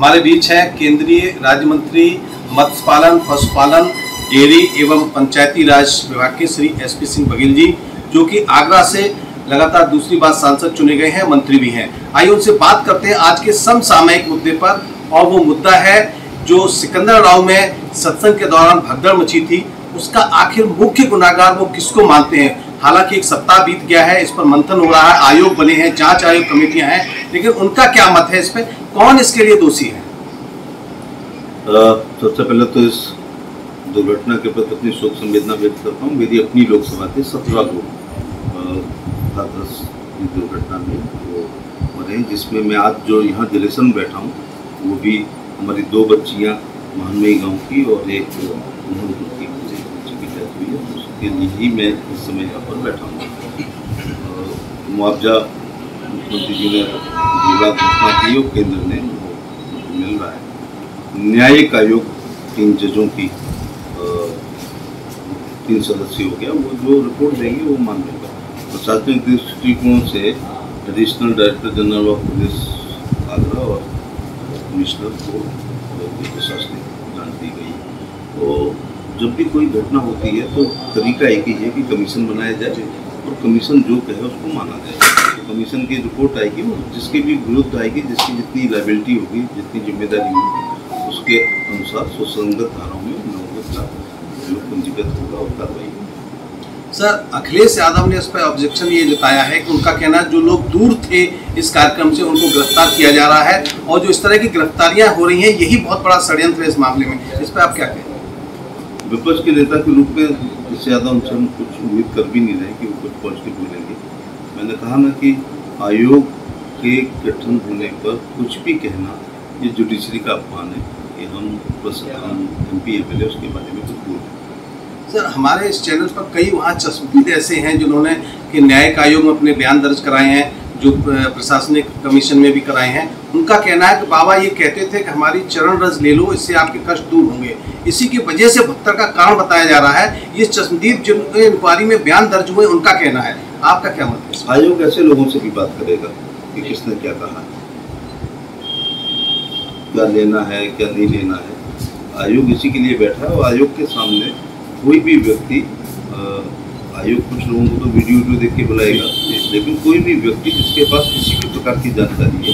हमारे बीच हैं केंद्रीय राज्य मंत्री मत्स्य पालन, पशुपालन, डेयरी एवं पंचायती राज विभाग के श्री SP सिंह बघेल जी, जो कि आगरा से लगातार दूसरी बार सांसद चुने गए हैं, मंत्री भी हैं। आइए उनसे बात करते हैं आज के समसामयिक मुद्दे पर, और वो मुद्दा है जो सिकंदराबाद में सत्संग के दौरान भगदड़ मची थी, उसका आखिर मुख्य गुनाहगार वो किसको मानते हैं। हालांकि एक सप्ताह बीत गया है, इस पर मंथन हो रहा है, आयोग बने हैं, जांच आयोग कमेटियां हैं, लेकिन उनका क्या मत है इस पे, कौन इसके लिए दोषी है? सबसे पहले तो इस दुर्घटना के प्रति अपनी शोक संवेदना व्यक्त करता हूँ। मेरी अपनी लोकसभा के 17 लोग हादस की दुर्घटना में वो मरे, जिसमें मैं आज जो यहाँ जलेसन में बैठा हूँ वो भी हमारी 2 बच्चियाँ महानवी गाँव की और एक हुई है, उसके लिए ही मैं इस समय यहाँ पर बैठा हूँ। मुआवजा मुख्यमंत्री जी ने घोषणा की और केंद्र ने मिल रहा है। न्यायिक आयोग 3 जजों की 3 सदस्य हो गया, वो जो रिपोर्ट देंगे वो मान लेगा। प्रशासनिक दृष्टिकोण से additional director general of police Agra और कमिश्नर को प्रशासनिक जांच दी गई। तो जब भी कोई घटना होती है तो तरीका एक ही है कि कमीशन बनाया जाए और कमीशन जो कहे उसको माना जाए। तो कमीशन की रिपोर्ट आएगी, वो जिसके भी विरुद्ध आएगी, जिसकी जितनी लायबिलिटी होगी, जितनी जिम्मेदारी होगी, उसके अनुसार सुसंगत धाराओं में उन लोगों के खिलाफ जो पंजीकृत होगा और कार्रवाई होगी। सर, अखिलेश यादव ने इस पर ऑब्जेक्शन ये जताया है कि उनका कहना है जो लोग दूर थे इस कार्यक्रम से उनको गिरफ्तार किया जा रहा है, और जो इस तरह की गिरफ्तारियां हो रही हैं यही बहुत बड़ा षड्यंत्र है इस मामले में। इस पर आप क्या कहें? विपक्ष के नेता के रूप में इससे ज़्यादा उनसे हम कुछ उम्मीद कर भी नहीं रहे कि वो कुछ पॉजिटिव बोलेंगे। मैंने कहा ना कि आयोग के गठन होने पर कुछ भी कहना ये जुडिशरी का अपमान है कि हम बस हम MP MLA उसके बारे में कुछ बोल रहे। सर, हमारे इस चैनल पर कई वहाँ चश्मदीद ऐसे हैं जिन्होंने कि न्यायिक आयोग में अपने बयान दर्ज कराए हैं, जो प्रशासनिक कमीशन में भी कराए हैं। उनका कहना है कि बाबा ये कहते थे कि हमारी चरण रज ले लो, इससे आपके कष्ट दूर होंगे, इसी की वजह से भगदड़ का कारण बताया जा रहा है। ये चश्मदीद जिन इंक्वायरी में बयान दर्ज हुए उनका कहना है, आपका क्या मत है? आयोग ऐसे लोगों से भी बात करेगा कि किसने क्या कहा, क्या लेना है क्या नहीं लेना है। आयोग इसी के लिए बैठा है और आयोग के सामने कोई भी व्यक्ति, आयोग कुछ लोगों को तो वीडियो देख के बुलाएगा, लेकिन कोई भी व्यक्ति जिसके पास किसी भी प्रकार की जानकारी है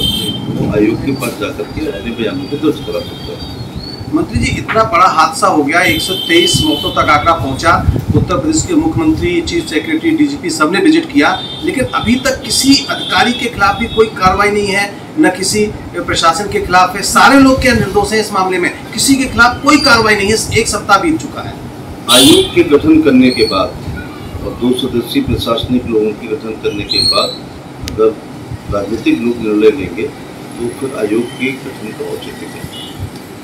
वो आयोग के पास जाकर के अपने बयानों को दर्ज करा सकता है। मंत्री जी, इतना बड़ा हादसा हो गया, 123 मौतों तक आंकड़ा पहुंचा, उत्तर प्रदेश के मुख्यमंत्री, चीफ सेक्रेटरी, DGP सबने विजिट किया, लेकिन अभी तक किसी अधिकारी के खिलाफ भी कोई कार्रवाई नहीं है, न किसी प्रशासन के खिलाफ है। सारे लोग क्या निर्दोष हैं इस मामले में? किसी के खिलाफ कोई कार्रवाई नहीं है, 1 सप्ताह बीत चुका है। आयोग के गठन करने के बाद और 2 सदस्यीय प्रशासनिक लोगों के गठन करने के बाद अगर राजनीतिक लोग निर्णय लेंगे तो फिर आयोग के गठन का औचित्य है।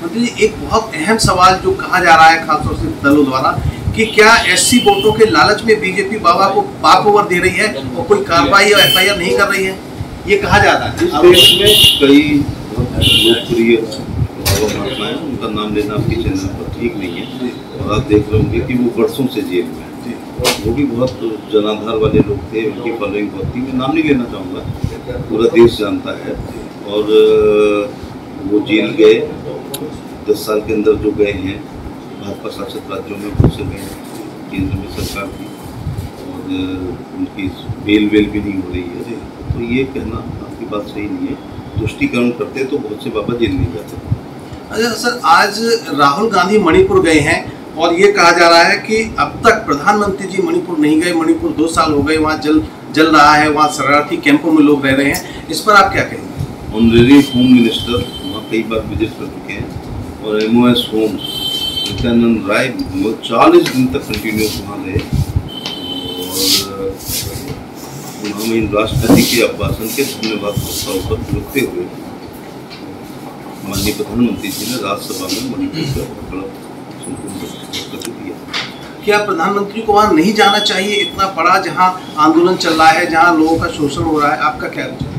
मंत्री जी, एक बहुत अहम सवाल जो कहा जा रहा है खासतौर से दलों द्वारा कि क्या SC वोटों के लालच में बीजेपी बाबा को पाक ओवर दे रही है और कोई कार्रवाई या FIR नहीं कर रही है, ये कहा जाता है। इस देश में कई लोकप्रिय महात्मा हैं, उनका नाम लेना आपके चैनल पर ठीक नहीं है, और आप देख रहे होंगे कि वो वर्षों से जेल में हैं। वो भी बहुत जनाधार वाले लोग थे, उनकी फॉलोइंग बहुत थी, मैं नाम नहीं लेना चाहूँगा, पूरा देश जानता है। और वो जेल गए, 10 साल के अंदर जो गए हैं भाजपा शासित राज्यों में बहुत से गए हैं, केंद्र में सरकार की, और उनकी बेल भी नहीं हो रही है। तो ये कहना आपकी बात सही नहीं है। तुष्टीकरण करते तो बहुत से बाबा जेल नहीं जाते। अच्छा सर, आज राहुल गांधी मणिपुर गए हैं और ये कहा जा रहा है कि अब तक प्रधानमंत्री जी मणिपुर नहीं गए। मणिपुर 2 साल हो गए, वहाँ जल रहा है, वहाँ शरणार्थी कैंपों में लोग रह रहे हैं, इस पर आप क्या कहेंगे? ऑनरेरी होम मिनिस्टर वहाँ कई बार विजिट कर चुके हैं, और MOS होम नित्यानंद राय 40 दिन तक कंटिन्यूस वहाँ रहे, और उन्होंने इन राष्ट्रपति के अभिभाषण के धन्यवाद प्रस्ताव पर जुड़ते हुए माननीय प्रधानमंत्री जी ने राज्यसभा में मणिपुर का बड़ा संपूर्ण दिया। क्या प्रधानमंत्री को वहाँ नहीं जाना चाहिए, इतना बड़ा जहाँ आंदोलन चल रहा है, जहाँ लोगों का शोषण हो रहा है, आपका क्या विचार?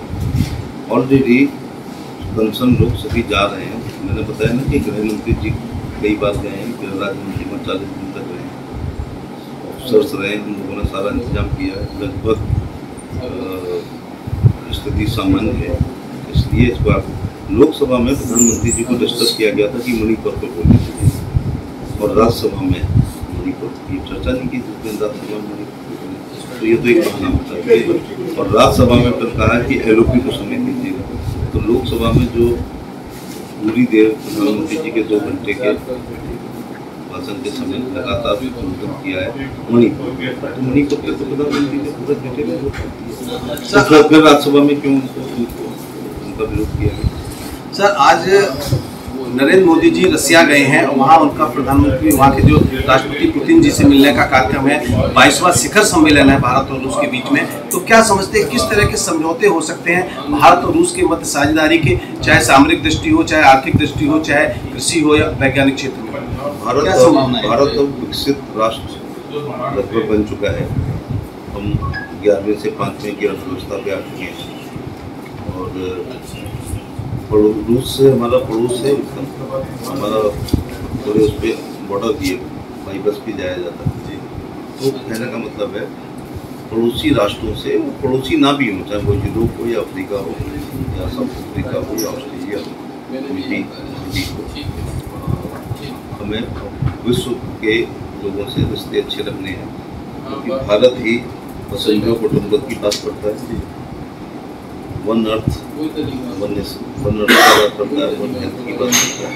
ऑलरेडी कंसर्न लोग सभी जा रहे हैं। मैंने बताया ना कि गृह मंत्री जी कई बार गए हैं, गृह राज्य मंत्री में 40 दिन तक रहे हैं, ऑफिसर्स रहे हैं, हम लोगों ने सारा इंतजाम किया है। लगभग स्थिति सामान्य है, इसलिए इस बार लोकसभा में प्रधानमंत्री जी को डिस्कस किया गया था कि मणिपुर को बोलने चाहिए, और राज्यसभा में मणिपुर की चर्चा नहीं की जिसमें राज्यसभा में मणिपुर, तो ये तो एक बहाना होता है। और राज्यसभा में फिर कहा कि एलओपी को समय दीजिएगा, तो लोकसभा में जो पूरी देर प्रधानमंत्री जी के 2 घंटे के भाषण के समय लगातार संबोधन किया है मणिपुर, तो मणिपुर के तो प्रधानमंत्री ने पूरा डिटेल में तो फिर राज्यसभा में क्यों उनका विरोध किया गया? सर, आज नरेंद्र मोदी जी रसिया गए हैं और वहाँ उनका प्रधानमंत्री, वहाँ के जो राष्ट्रपति पुतिन जी से मिलने का कार्यक्रम है, 22वां शिखर सम्मेलन है भारत और रूस के बीच में। तो क्या समझते हैं किस तरह के समझौते हो सकते हैं भारत और रूस के मध्य साझेदारी के, चाहे सामरिक दृष्टि हो, चाहे आर्थिक दृष्टि हो, चाहे कृषि हो या वैज्ञानिक क्षेत्र में? भारत अब विकसित राष्ट्र लगभग बन चुका है। हम 11वें से 5वें की अर्थव्यवस्था पे आ चुके हैं, और रूस से हमारा पड़ोस है, हमारा पूरे उस पर बॉर्डर दिए बाई बस भी जाया जाता है। तो कहने का मतलब है पड़ोसी राष्ट्रों से, वो पड़ोसी ना भी हो, चाहे वो यूरोप हो या अफ्रीका हो या साउथ अफ्रीका हो या ऑस्ट्रेलिया हो, कोई भी हो, हमें विश्व के लोगों से रिश्ते अच्छे रखने हैं, क्योंकि भारत ही वसुधैव कुटुंबकम की बात करता है, वन अर्थ वन अर्थ करता है, वन हेल्थ की बात करता है,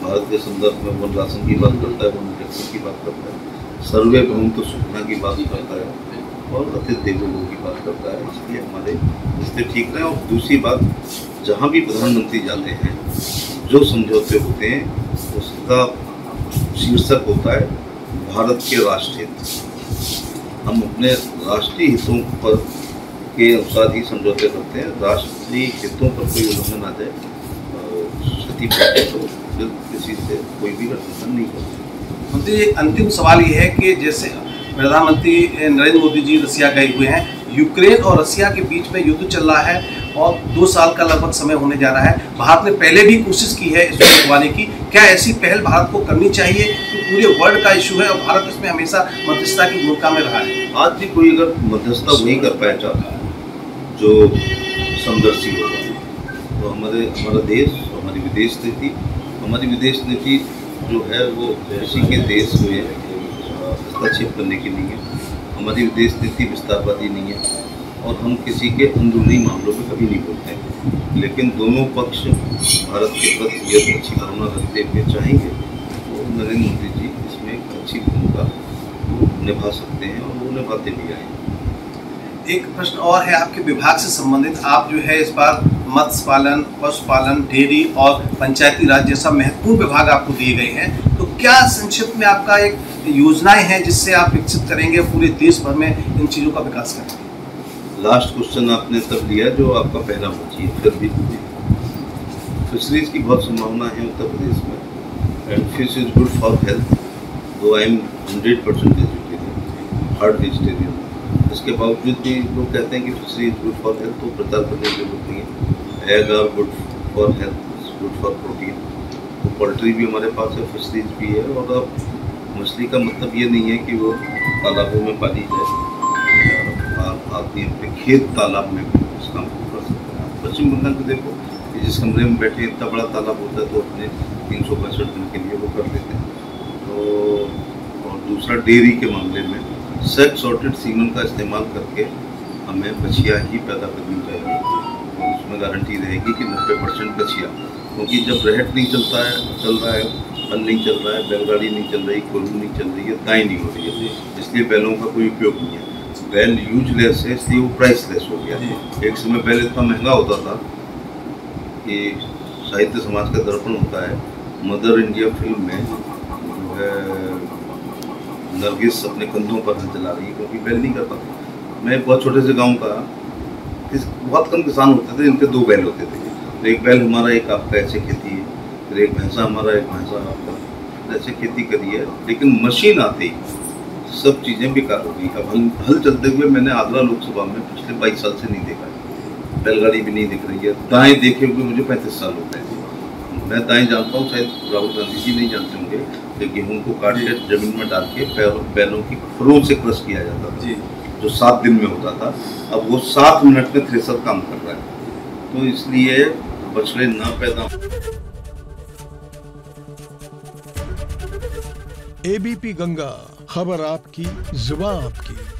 भारत के संदर्भ में वन राशन की बात करता है, वन इंजेक्शन की बात करता है, सर्वे भवन्तु सुखिनः की बात करता है, और अतिथि देवो भव की बात करता है। इसलिए हमारे रिश्ते ठीक रहे। और दूसरी बात, जहाँ भी प्रधानमंत्री जाते हैं जो समझौते होते हैं उसका शीर्षक होता है भारत के राष्ट्रीय हित। हम अपने राष्ट्रीय हितों पर के अनुसार ही समझौते करते हैं। राष्ट्रीय हितों पर कोई उल्लंघन आ जाए, क्षति पहुंचे, तो फिर किसी से कोई भी गठबंधन नहीं करते। मुझे अंतिम सवाल ये है कि जैसे प्रधानमंत्री नरेंद्र मोदी जी रसिया गए हुए हैं, यूक्रेन और रसिया के बीच में युद्ध चल रहा है और 2 साल का लगभग समय होने जा रहा है। भारत ने पहले भी कोशिश की है इसको रुकवाने की। क्या ऐसी पहल भारत को करनी चाहिए कि पूरे वर्ल्ड का इशू है और भारत इसमें हमेशा मध्यस्थता की भूमिका में रहा है? आज भी कोई अगर मध्यस्थता वही कर पाया चाहता है जो समदर्शी होगा, तो हमारा देश, हमारी विदेश नीति जो है वो किसी के देश में हस्तक्षेप करने की नहीं है। हमारी विदेश नीति विस्तारवादी नहीं है, और हम किसी के अंदरूनी मामलों में कभी नहीं बोलते हैं। लेकिन दोनों पक्ष भारत के प्रति यदि अच्छी भावना रखते हुए चाहेंगे तो नरेंद्र मोदी जी इसमें एक अच्छी भूमिका निभा सकते हैं, और वो निभाते भी आए। एक प्रश्न और है आपके विभाग से संबंधित। आप जो है इस बार मत्स्य पालन, पशुपालन, डेयरी और पंचायती राज जैसा महत्वपूर्ण विभाग आपको दिए गए हैं, तो क्या संक्षिप्त में आपका एक योजनाएं हैं जिससे आप विकसित करेंगे, पूरे देश भर में इन चीज़ों का विकास करेंगे? लास्ट क्वेश्चन आपने तब लिया जो आपका पहला होना चाहिए। फिर भी फिशरीज की बहुत संभावना है उत्तर प्रदेश में, and fish is good for health, though I am 100% vegetarian, hard vegetarian. इसके बावजूद भी लोग कहते हैं कि fishery is good for health, तो प्रचार करने की जरूरत नहीं है। Egg are good for health, good for protein. तो पोल्ट्री भी हमारे पास है, फिशरीज भी है। और अब मछली का मतलब ये नहीं है कि वो तालाबों में पाली जाए, आदमी अपने खेत तालाब में भी उस काम को कर सकते हैं। पश्चिम बंगाल में देखो कि जिस कमरे में बैठे इतना बड़ा तालाब होता है तो अपने 365 दिन के लिए वो कर लेते हैं। तो और दूसरा डेयरी के मामले में सेक्स सॉर्टेड सीमन का इस्तेमाल करके हमें बछिया ही पैदा करनी चाहिए, और उसमें गारंटी रहेगी कि 90% बछिया, क्योंकि जब रहट नहीं चल रहा है, हल नहीं चल रहा है, बैलगाड़ी नहीं चल रही, कोल्हू नहीं चल रही है, दाई नहीं हो रही है, इसलिए बैलों का कोई उपयोग नहीं है। बैल यूजलेस है, इसलिए वो प्राइसलेस हो गया। एक समय बैल इतना महंगा होता था कि साहित्य समाज का दर्पण होता है, मदर इंडिया फिल्म में जो है नरगिस अपने कंधों पर हल चला रही है, क्योंकि बैल नहीं कर पाते। मैं बहुत छोटे से गांव का, बहुत कम किसान होते थे, इनके 2 बैल होते थे। तो एक बैल हमारा, एक आपका, ऐसे खेती है। फिर एक भैंसा हमारा, एक भैंसा आपका, ऐसे खेती करी है। लेकिन मशीन आती सब चीज़ें बेकार हो गई। अब हल चलते हुए मैंने आगरा लोकसभा में पिछले 22 साल से नहीं देखा है। बैलगाड़ी भी नहीं दिख रही है। दाएँ देखे हुए मुझे 35 साल हो गए। मैं दाएँ जानता हूँ, शायद राहुल गांधी जी नहीं जानते होंगे, कि गेहूँ को काट के जमीन में डाल के बैलों की खुरों से क्रश किया जाता था, जो 7 दिन में होता था। अब वो 7 मिनट में थ्रेसर काम कर रहा है। तो इसलिए बछड़े ना पैदा। एबीपी गंगा, खबर आपकी, जुबान आपकी।